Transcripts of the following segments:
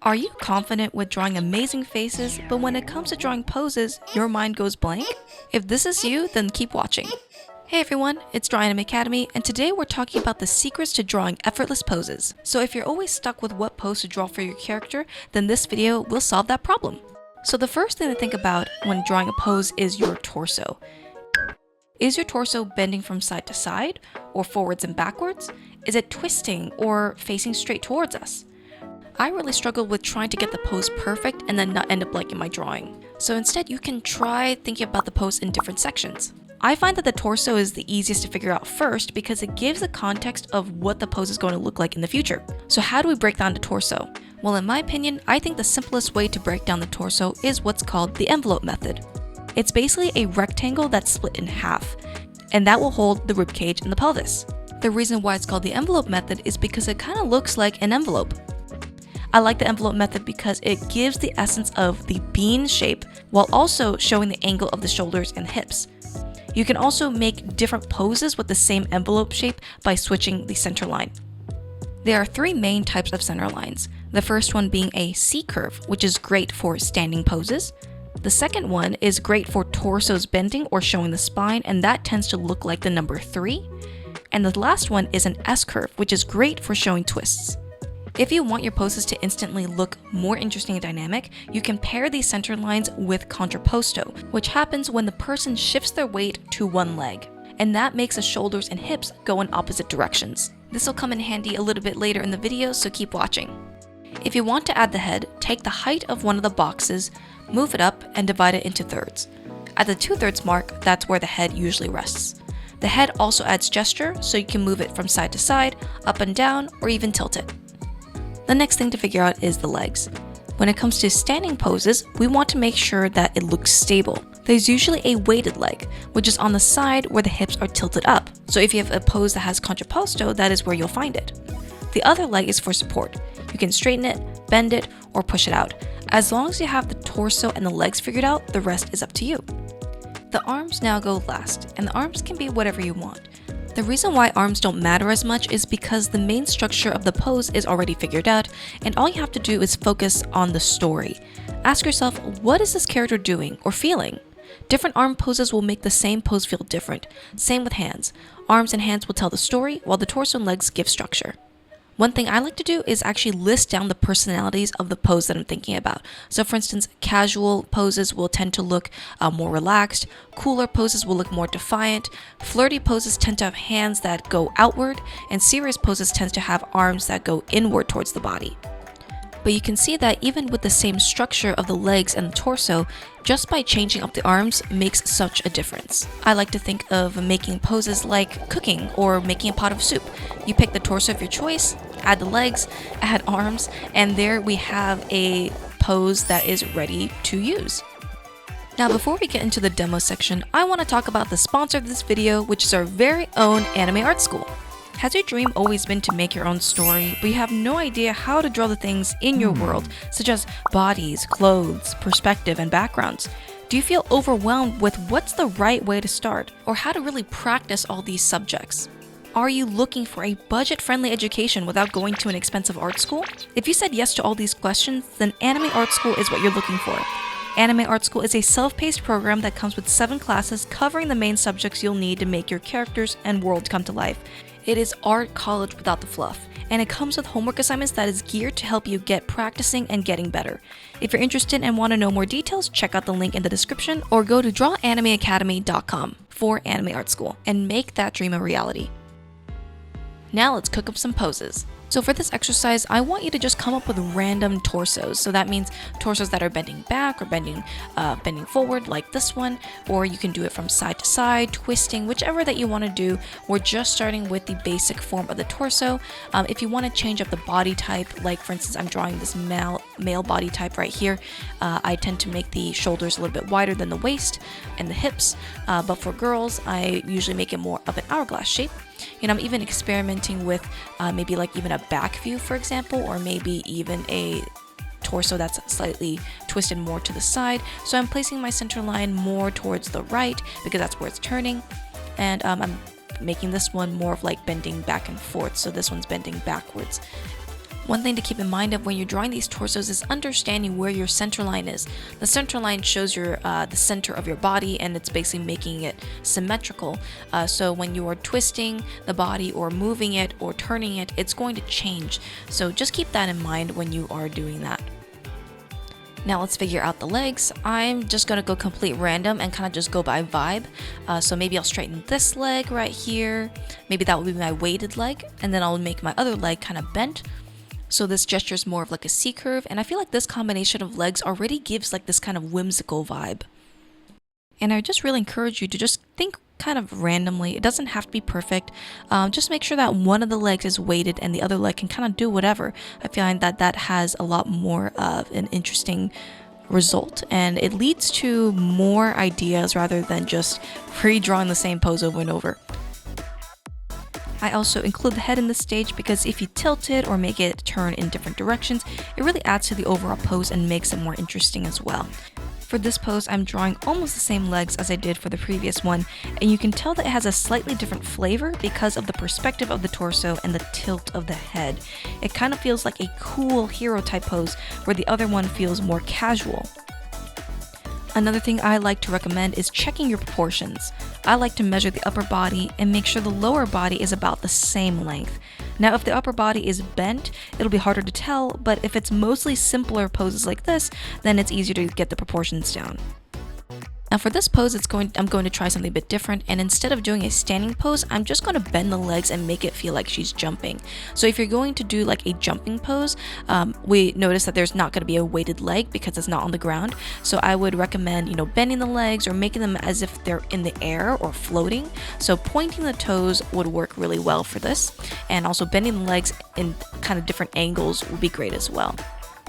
Are you confident with drawing amazing faces, but when it comes to drawing poses, your mind goes blank? If this is you, then keep watching. Hey everyone, it's Draw Anime Academy, and today we're talking about the secrets to drawing effortless poses. So if you're always stuck with what pose to draw for your character, then this video will solve that problem. So the first thing to think about when drawing a pose is your torso. Is your torso bending from side to side, or forwards and backwards? Is it twisting or facing straight towards us? I really struggled with trying to get the pose perfect and then not end up liking my drawing. So instead, you can try thinking about the pose in different sections. I find that the torso is the easiest to figure out first because it gives a context of what the pose is going to look like in the future. So how do we break down the torso? Well, in my opinion, I think the simplest way to break down the torso is what's called the envelope method. It's basically a rectangle that's split in half, and that will hold the ribcage and the pelvis. The reason why it's called the envelope method is because it kind of looks like an envelope. I like the envelope method because it gives the essence of the bean shape while also showing the angle of the shoulders and hips. You can also make different poses with the same envelope shape by switching the center line. There are three main types of center lines. The first one being a C-curve, which is great for standing poses. The second one is great for torsos bending or showing the spine, and that tends to look like the number 3. And the last one is an S-curve, which is great for showing twists. If you want your poses to instantly look more interesting and dynamic, you can pair these center lines with contrapposto, which happens when the person shifts their weight to one leg, and that makes the shoulders and hips go in opposite directions. This will come in handy a little bit later in the video, so keep watching. If you want to add the head, take the height of one of the boxes, move it up, and divide it into thirds. At the 2/3 mark, that's where the head usually rests. The head also adds gesture, so you can move it from side to side, up and down, or even tilt it. The next thing to figure out is the legs. When it comes to standing poses, we want to make sure that it looks stable. There's usually a weighted leg, which is on the side where the hips are tilted up. So if you have a pose that has contrapposto, that is where you'll find it. The other leg is for support. You can straighten it, bend it, or push it out. As long as you have the torso and the legs figured out, the rest is up to you. The arms now go last, and the arms can be whatever you want. The reason why arms don't matter as much is because the main structure of the pose is already figured out, and all you have to do is focus on the story. Ask yourself, what is this character doing or feeling? Different arm poses will make the same pose feel different. Same with hands. Arms and hands will tell the story, while the torso and legs give structure. One thing I like to do is actually list down the personalities of the pose that I'm thinking about. So for instance, casual poses will tend to look more relaxed, cooler poses will look more defiant, flirty poses tend to have hands that go outward, and serious poses tend to have arms that go inward towards the body. But you can see that even with the same structure of the legs and the torso, just by changing up the arms makes such a difference. I like to think of making poses like cooking or making a pot of soup. You pick the torso of your choice, add the legs, add arms, and there we have a pose that is ready to use. Now before we get into the demo section, I want to talk about the sponsor of this video, which is our very own Anime Art School. Has your dream always been to make your own story, but you have no idea how to draw the things in your world, such as bodies, clothes, perspective, and backgrounds? Do you feel overwhelmed with what's the right way to start, or how to really practice all these subjects? Are you looking for a budget-friendly education without going to an expensive art school? If you said yes to all these questions, then Anime Art School is what you're looking for. Anime Art School is a self-paced program that comes with 7 classes covering the main subjects you'll need to make your characters and world come to life. It is art college without the fluff, and it comes with homework assignments that is geared to help you get practicing and getting better. If you're interested and want to know more details, check out the link in the description or go to drawanimeacademy.com for Anime Art School and make that dream a reality. Now let's cook up some poses. So for this exercise, I want you to just come up with random torsos. So that means torsos that are bending back or bending forward like this one, or you can do it from side to side, twisting, whichever that you want to do. We're just starting with the basic form of the torso. If you want to change up the body type, like for instance, I'm drawing this male body type right here. I tend to make the shoulders a little bit wider than the waist and the hips, but for girls, I usually make it more of an hourglass shape. And I'm even experimenting with maybe like even a back view, for example, or maybe even a torso that's slightly twisted more to the side. So I'm placing my center line more towards the right because that's where it's turning. And I'm making this one more of like bending back and forth. So this one's bending backwards. One thing to keep in mind of when you're drawing these torsos is understanding where your center line is. The center line shows your the center of your body, and it's basically making it symmetrical. So when you are twisting the body or moving it or turning it, it's going to change. So just keep that in mind when you are doing that. Now let's figure out the legs. I'm just gonna go complete random and kind of just go by vibe. So maybe I'll straighten this leg right here. Maybe that will be my weighted leg, and then I'll make my other leg kind of bent. So this gesture is more of like a C curve, and I feel like this combination of legs already gives like this kind of whimsical vibe. And I just really encourage you to just think kind of randomly. It doesn't have to be perfect. Just make sure that one of the legs is weighted and the other leg can kind of do whatever. I find that that has a lot more of an interesting result, and it leads to more ideas rather than just redrawing the same pose over and over. I also include the head in this stage because if you tilt it or make it turn in different directions, it really adds to the overall pose and makes it more interesting as well. For this pose, I'm drawing almost the same legs as I did for the previous one, and you can tell that it has a slightly different flavor because of the perspective of the torso and the tilt of the head. It kind of feels like a cool hero type pose, where the other one feels more casual. Another thing I like to recommend is checking your proportions. I like to measure the upper body and make sure the lower body is about the same length. Now if the upper body is bent, it'll be harder to tell, but if it's mostly simpler poses like this, then it's easier to get the proportions down. Now for this pose, I'm going to try something a bit different, and instead of doing a standing pose, I'm just going to bend the legs and make it feel like she's jumping. So if you're going to do like a jumping pose, we notice that there's not going to be a weighted leg because it's not on the ground. So I would recommend, bending the legs or making them as if they're in the air or floating. So pointing the toes would work really well for this, and also bending the legs in kind of different angles would be great as well.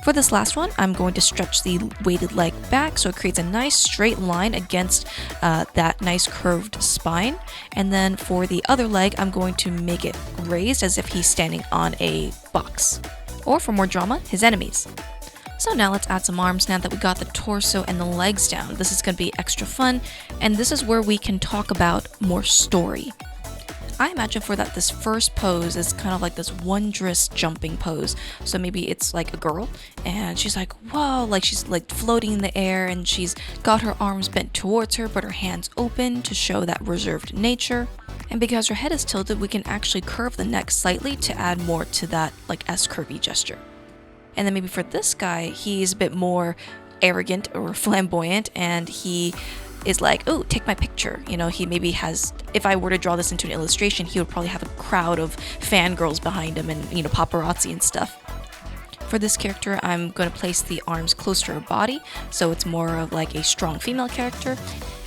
For this last one, I'm going to stretch the weighted leg back so it creates a nice straight line against that nice curved spine. And then for the other leg, I'm going to make it raised as if he's standing on a box. Or for more drama, his enemies. So now let's add some arms now that we got the torso and the legs down. This is going to be extra fun, and this is where we can talk about more story. I imagine for that this first pose is kind of like this wondrous jumping pose. So maybe it's like a girl and she's like, whoa, like she's like floating in the air and she's got her arms bent towards her but her hands open to show that reserved nature. And because her head is tilted, we can actually curve the neck slightly to add more to that like S-curvy gesture. And then maybe for this guy, he's a bit more arrogant or flamboyant, and he is like, oh, take my picture. He maybe has, if I were to draw this into an illustration, he would probably have a crowd of fangirls behind him and, paparazzi and stuff. For this character, I'm going to place the arms close to her body, so it's more of like a strong female character.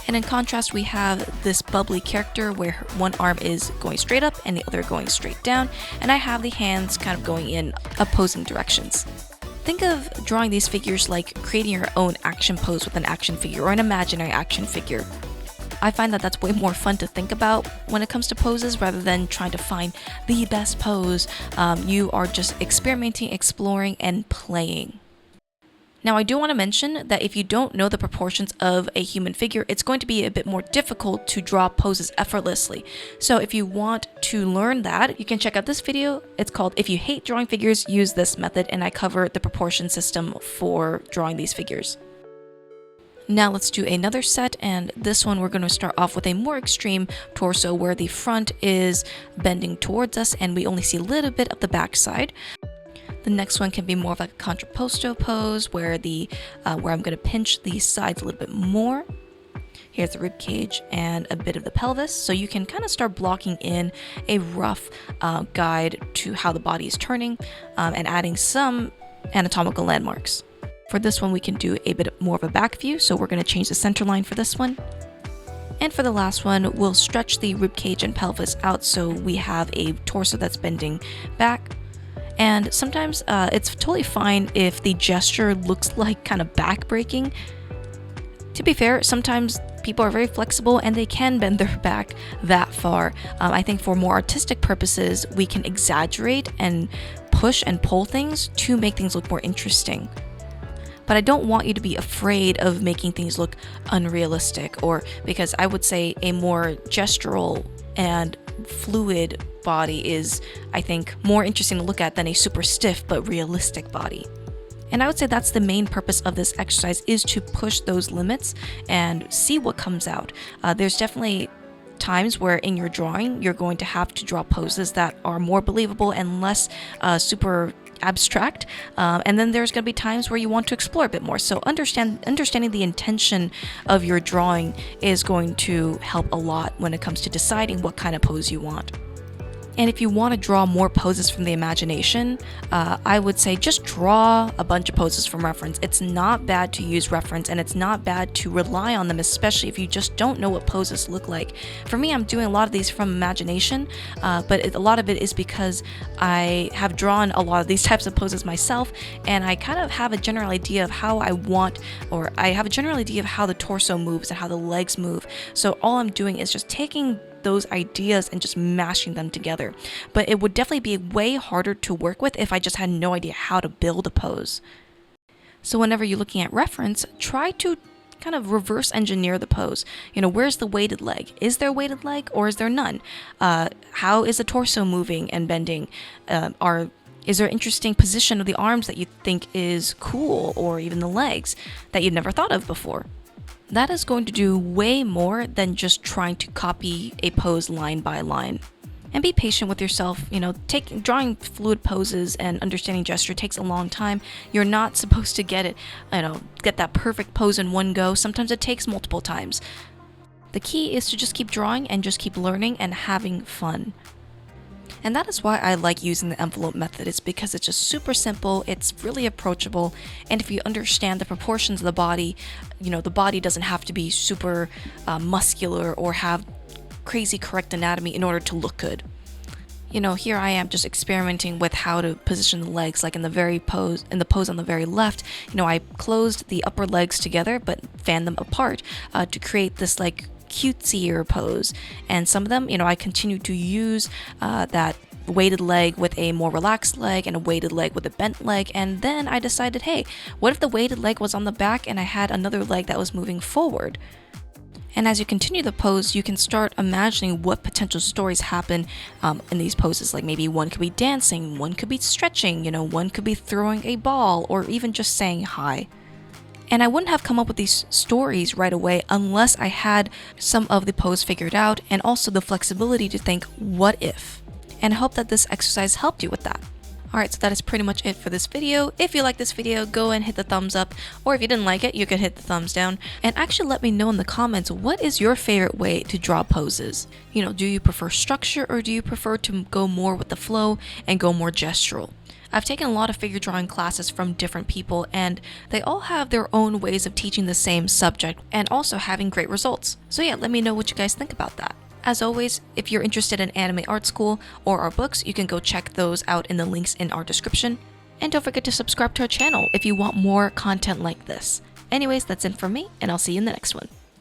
And in contrast, we have this bubbly character where one arm is going straight up and the other going straight down, and I have the hands kind of going in opposing directions. Think of drawing these figures like creating your own action pose with an action figure or an imaginary action figure. I find that that's way more fun to think about when it comes to poses rather than trying to find the best pose. You are just experimenting, exploring, and playing. Now, I do want to mention that if you don't know the proportions of a human figure, it's going to be a bit more difficult to draw poses effortlessly. So if you want to learn that, you can check out this video. It's called If You Hate Drawing Figures, Use This Method, and I cover the proportion system for drawing these figures. Now let's do another set, and this one we're going to start off with a more extreme torso where the front is bending towards us and we only see a little bit of the back side. The next one can be more of like a contrapposto pose where I'm going to pinch the sides a little bit more. Here's the rib cage and a bit of the pelvis, so you can kind of start blocking in a rough guide to how the body is turning and adding some anatomical landmarks. For this one, we can do a bit more of a back view, so we're going to change the center line for this one. And for the last one, we'll stretch the rib cage and pelvis out so we have a torso that's bending back. And sometimes it's totally fine if the gesture looks like kind of back-breaking. To be fair, sometimes people are very flexible and they can bend their back that far. I think for more artistic purposes, we can exaggerate and push and pull things to make things look more interesting. But I don't want you to be afraid of making things look unrealistic, or because I would say a more gestural and fluid body is, I think, more interesting to look at than a super stiff but realistic body. And I would say that's the main purpose of this exercise, is to push those limits and see what comes out. There's definitely times where in your drawing you're going to have to draw poses that are more believable and less super abstract, and then there's going to be times where you want to explore a bit more. So understanding the intention of your drawing is going to help a lot when it comes to deciding what kind of pose you want. And if you want to draw more poses from the imagination, I would say just draw a bunch of poses from reference. It's not bad to use reference, and it's not bad to rely on them, especially if you just don't know what poses look like. For me, I'm doing a lot of these from imagination, but a lot of it is because I have drawn a lot of these types of poses myself, and I kind of have a general idea of how I want, or I have a general idea of how the torso moves and how the legs move. So all I'm doing is just taking those ideas and just mashing them together. But it would definitely be way harder to work with if I just had no idea how to build a pose. So whenever you're looking at reference, try to kind of reverse engineer the pose. Where's the weighted leg? Is there a weighted leg or is there none? How is the torso moving and bending? Is there an interesting position of the arms that you think is cool, or even the legs that you've never thought of before? That is going to do way more than just trying to copy a pose line by line. And be patient with yourself. Drawing fluid poses and understanding gesture takes a long time. You're not supposed to get that perfect pose in one go. Sometimes it takes multiple times. The key is to just keep drawing and just keep learning and having fun. And that is why I like using the envelope method. It's because it's just super simple, it's really approachable, and if you understand the proportions of the body, the body doesn't have to be super muscular or have crazy correct anatomy in order to look good. Here I am just experimenting with how to position the legs, like in the pose on the very left. I closed the upper legs together but fanned them apart to create this like cutesier pose, and some of them, I continue to use that weighted leg with a more relaxed leg and a weighted leg with a bent leg. And then I decided, hey, what if the weighted leg was on the back and I had another leg that was moving forward? And as you continue the pose, you can start imagining what potential stories happen in these poses. Like maybe one could be dancing, one could be stretching, one could be throwing a ball, or even just saying hi. And I wouldn't have come up with these stories right away unless I had some of the pose figured out, and also the flexibility to think, what if? And I hope that this exercise helped you with that. Alright, so that is pretty much it for this video. If you like this video, go and hit the thumbs up, or if you didn't like it, you could hit the thumbs down. And actually let me know in the comments, what is your favorite way to draw poses? Do you prefer structure, or do you prefer to go more with the flow and go more gestural? I've taken a lot of figure drawing classes from different people, and they all have their own ways of teaching the same subject and also having great results. So yeah, let me know what you guys think about that. As always, if you're interested in Anime Art School or our books, you can go check those out in the links in our description. And don't forget to subscribe to our channel if you want more content like this. Anyways, that's it for me, and I'll see you in the next one.